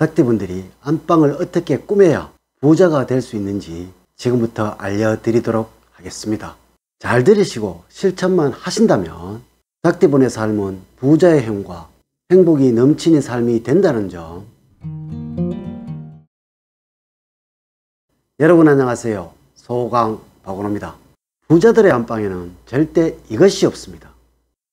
닭띠분들이 안방을 어떻게 꾸며야 부자가 될 수 있는지 지금부터 알려드리도록 하겠습니다. 잘 들으시고 실천만 하신다면 닭띠분의 삶은 부자의 행운과 행복이 넘치는 삶이 된다는 점. 여러분 안녕하세요. 소강박원호입니다. 부자들의 안방에는 절대 이것이 없습니다.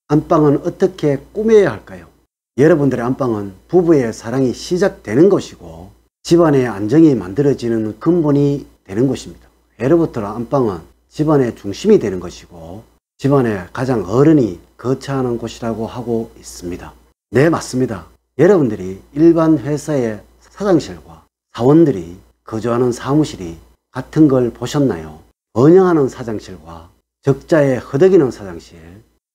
안방은 어떻게 꾸며야 할까요? 여러분들의 안방은 부부의 사랑이 시작되는 곳이고 집안의 안정이 만들어지는 근본이 되는 곳입니다. 예로부터 안방은 집안의 중심이 되는 것이고 집안의 가장 어른이 거처하는 곳이라고 하고 있습니다. 네, 맞습니다. 여러분들이 일반 회사의 사장실과 사원들이 거주하는 사무실이 같은 걸 보셨나요? 번영하는 사장실과 적자에 허덕이는 사장실,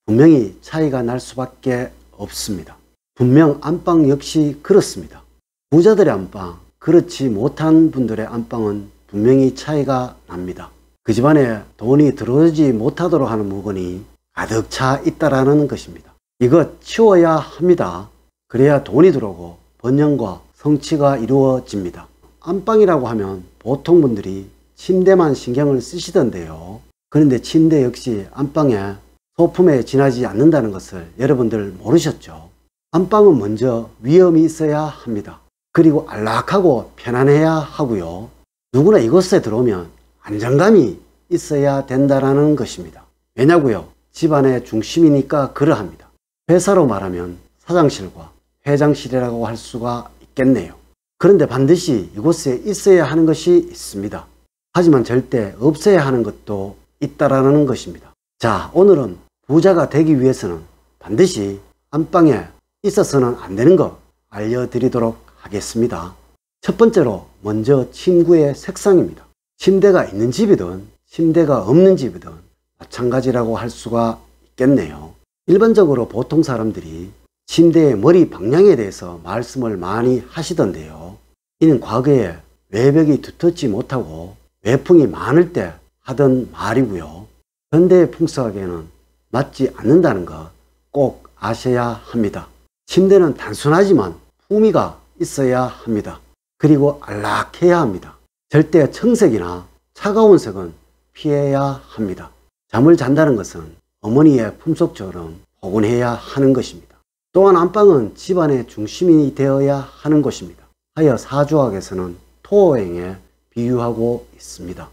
분명히 차이가 날 수밖에 없습니다. 분명 안방 역시 그렇습니다. 부자들의 안방, 그렇지 못한 분들의 안방은 분명히 차이가 납니다. 그 집안에 돈이 들어오지 못하도록 하는 물건이 가득 차 있다라는 것입니다. 이것 치워야 합니다. 그래야 돈이 들어오고 번영과 성취가 이루어집니다. 안방이라고 하면 보통 분들이 침대만 신경을 쓰시던데요. 그런데 침대 역시 안방에 소품에 지나지 않는다는 것을 여러분들 모르셨죠? 안방은 먼저 위험이 있어야 합니다. 그리고 안락하고 편안해야 하고요. 누구나 이곳에 들어오면 안정감이 있어야 된다는 것입니다. 왜냐고요? 집안의 중심이니까 그러합니다. 회사로 말하면 사장실과 회장실이라고 할 수가 있겠네요. 그런데 반드시 이곳에 있어야 하는 것이 있습니다. 하지만 절대 없어야 하는 것도 있다라는 것입니다. 자, 오늘은 부자가 되기 위해서는 반드시 안방에 있어서는 안 되는 거 알려드리도록 하겠습니다. 첫 번째로 먼저 침구의 색상입니다. 침대가 있는 집이든 침대가 없는 집이든 마찬가지라고 할 수가 있겠네요. 일반적으로 보통 사람들이 침대의 머리 방향에 대해서 말씀을 많이 하시던데요. 이는 과거에 외벽이 두텁지 못하고 외풍이 많을 때 하던 말이고요. 현대의 풍수학에는 맞지 않는다는 거 꼭 아셔야 합니다. 침대는 단순하지만 품위가 있어야 합니다. 그리고 안락해야 합니다. 절대 청색이나 차가운 색은 피해야 합니다. 잠을 잔다는 것은 어머니의 품속처럼 포근해야 하는 것입니다. 또한 안방은 집안의 중심이 되어야 하는 곳입니다. 하여 사주학에서는 토호행에 비유하고 있습니다.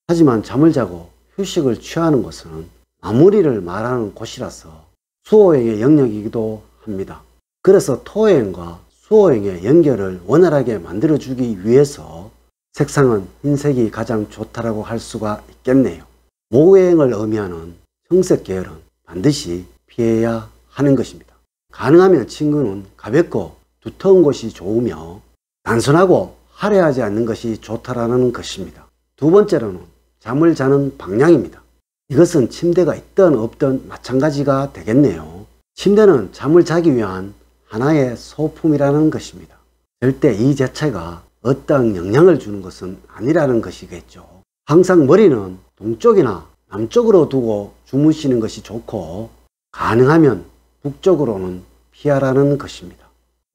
하지만 잠을 자고 휴식을 취하는 곳은 마무리를 말하는 곳이라서 수호행의 영역이기도 합니다. 그래서 토호행과 수호행의 연결을 원활하게 만들어주기 위해서 색상은 흰색이 가장 좋다라고 할 수가 있겠네요. 모행을 의미하는 청색 계열은 반드시 피해야 하는 것입니다. 가능하면 침구는 가볍고 두터운 것이 좋으며 단순하고 화려하지 않는 것이 좋다라는 것입니다. 두 번째로는 잠을 자는 방향입니다. 이것은 침대가 있든 없든 마찬가지가 되겠네요. 침대는 잠을 자기 위한 하나의 소품이라는 것입니다. 절대 이 자체가 어떤 영향을 주는 것은 아니라는 것이겠죠. 항상 머리는 동쪽이나 남쪽으로 두고 주무시는 것이 좋고 가능하면 북쪽으로는 피하라는 것입니다.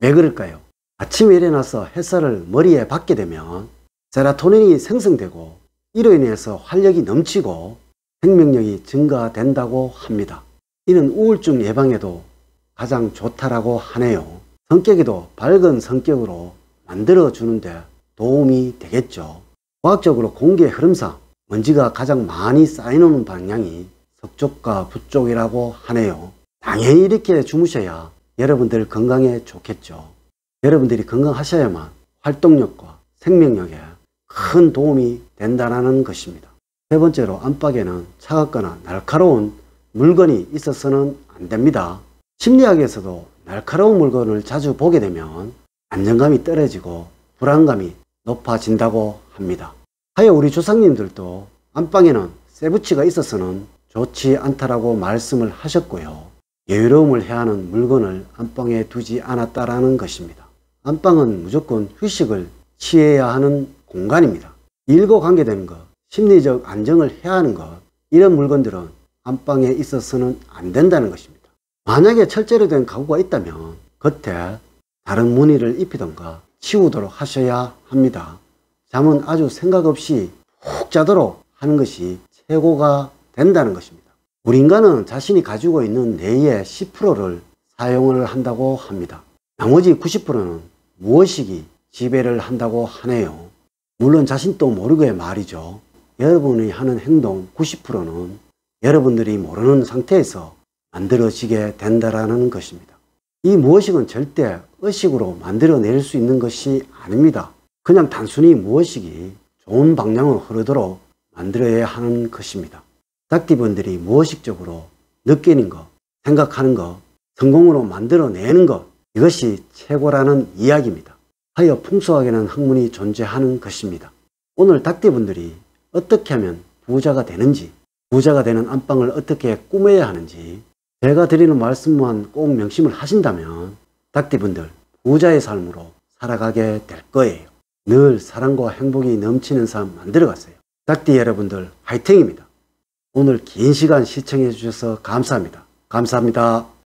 왜 그럴까요? 아침에 일어나서 햇살을 머리에 받게 되면 세로토닌이 생성되고 이로 인해서 활력이 넘치고 생명력이 증가된다고 합니다. 이는 우울증 예방에도 가장 좋다라고 하네요. 성격에도 밝은 성격으로 만들어주는데 도움이 되겠죠. 과학적으로 공기의 흐름상 먼지가 가장 많이 쌓이는 방향이 서쪽과 북쪽이라고 하네요. 당연히 이렇게 주무셔야 여러분들 건강에 좋겠죠. 여러분들이 건강하셔야만 활동력과 생명력에 큰 도움이 된다는 것입니다. 세 번째로 안방에는 차갑거나 날카로운 물건이 있어서는 안 됩니다. 심리학에서도 날카로운 물건을 자주 보게 되면 안정감이 떨어지고 불안감이 높아진다고 합니다. 하여 우리 조상님들도 안방에는 쇠붙이가 있어서는 좋지 않다라고 말씀을 하셨고요. 여유로움을 해하는 물건을 안방에 두지 않았다라는 것입니다. 안방은 무조건 휴식을 취해야 하는 공간입니다. 일과 관계되는 것, 심리적 안정을 해야 하는 것, 이런 물건들은 안방에 있어서는 안 된다는 것입니다. 만약에 철제로 된 가구가 있다면 겉에 다른 무늬를 입히던가 치우도록 하셔야 합니다. 잠은 아주 생각 없이 푹 자도록 하는 것이 최고가 된다는 것입니다. 우리 인간은 자신이 가지고 있는 뇌의 10%를 사용을 한다고 합니다. 나머지 90%는 무의식이 지배를 한다고 하네요. 물론 자신도 모르게 말이죠. 여러분이 하는 행동 90%는 여러분들이 모르는 상태에서 만들어지게 된다는 것입니다. 이 무의식은 절대 의식으로 만들어낼 수 있는 것이 아닙니다. 그냥 단순히 무의식이 좋은 방향으로 흐르도록 만들어야 하는 것입니다. 닭띠분들이 무의식적으로 느끼는 것, 생각하는 것, 성공으로 만들어내는 것, 이것이 최고라는 이야기입니다. 하여 풍수학에는 학문이 존재하는 것입니다. 오늘 닭띠분들이 어떻게 하면 부자가 되는지, 부자가 되는 안방을 어떻게 꾸며야 하는지 제가 드리는 말씀만 꼭 명심을 하신다면 닭띠분들 부자의 삶으로 살아가게 될 거예요. 늘 사랑과 행복이 넘치는 삶 만들어 가세요. 닭띠 여러분들 화이팅입니다. 오늘 긴 시간 시청해 주셔서 감사합니다. 감사합니다.